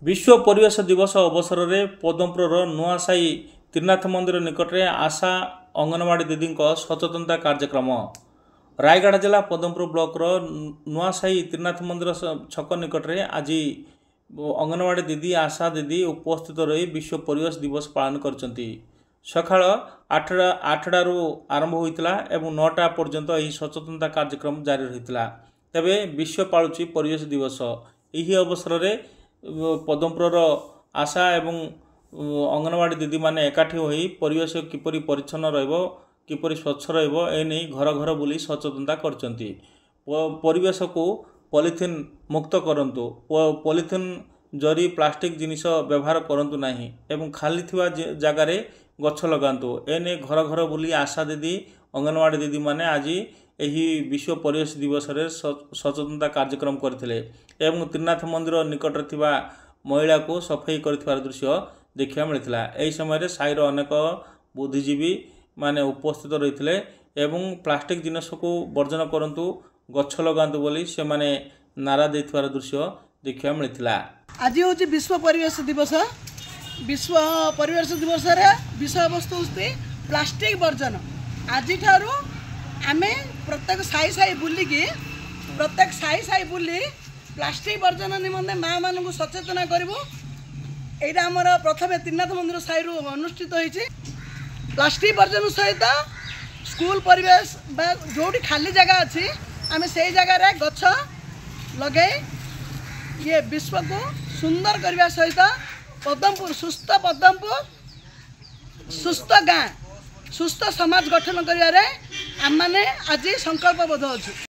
विश्व परिवेश दिवस अवसर में पदमपुर नुआसाई त्रिनाथ मंदिर निकट में आशा अंगनवाड़ी दीदी सचेतनता कार्यक्रम। रायगढ़ जिला पदमपुर ब्लॉक नुआसाई त्रिनाथ मंदिर छक निकट में आज अंगनवाड़ी दीदी आशा दीदी उपस्थित रही विश्व परिवेश दिवस पालन कर सकाळ 8टारू आरंभ होता एवं 9टा पर्यंत यह सचेतनता कार्यक्रम जारी रही। तेबे विश्व पालुची परिवेश दिवस यही अवसर में पदमपुर आशा एवं अंगनवाड़ी दीदी माने एकाठी होई परिवेश किपरि परिच्छन्न रहिबो किपरि स्वच्छ रहिबो एने घर घर बुली सचेतनता करचंती। परिवेश को पॉलिथिन मुक्त करंतु, पॉलिथिन जरी प्लास्टिक जिनिस व्यवहार करंतु नाही एवं खाली थिवा जगार गछ लगांतु एने घर घर बुली आशा दीदी अंगनवाड़ी दीदी माने आज यही विश्व परिवेश दिवस रे सचेतनता कार्यक्रम करथिले एवं त्रिनाथ मंदिर निकट थिबा महिला को सफाई करथिबार दृश्य देखा मिलता। यही समय साईर अनेक बुद्धिजीवी माने उपस्थित रही एवं प्लास्टिक जिनस को वर्जन करंतु गछ लगांतु बोली से माने नारा देथिबार दृश्य देखा मिलता। आज हूँ विश्व परिवेश दिवस। विश्व परिवेश दिवस रे विषय वस्तु प्लास्टिक वर्जन। आज ठारू आमे प्रत्येक साई साई बुलिकी प्रत्येक साई साई बुली प्लास्टिक वर्जन निमंते माँ मान को सचेतना करूँ। यहाँ आमर प्रथम त्रिनाथ मंदिर साई अनुष्ठित होती। प्लास्टिक वर्जन सहित स्कूल परिवेश जो खाली जगह अच्छी आम से जगार गछ लगे ये विश्व को सुंदर करने सहित पदमपुर सुस्थ गाँ सुस्थ समाज गठन करें आम मैंने आज संकल्पबद्ध अच्छे।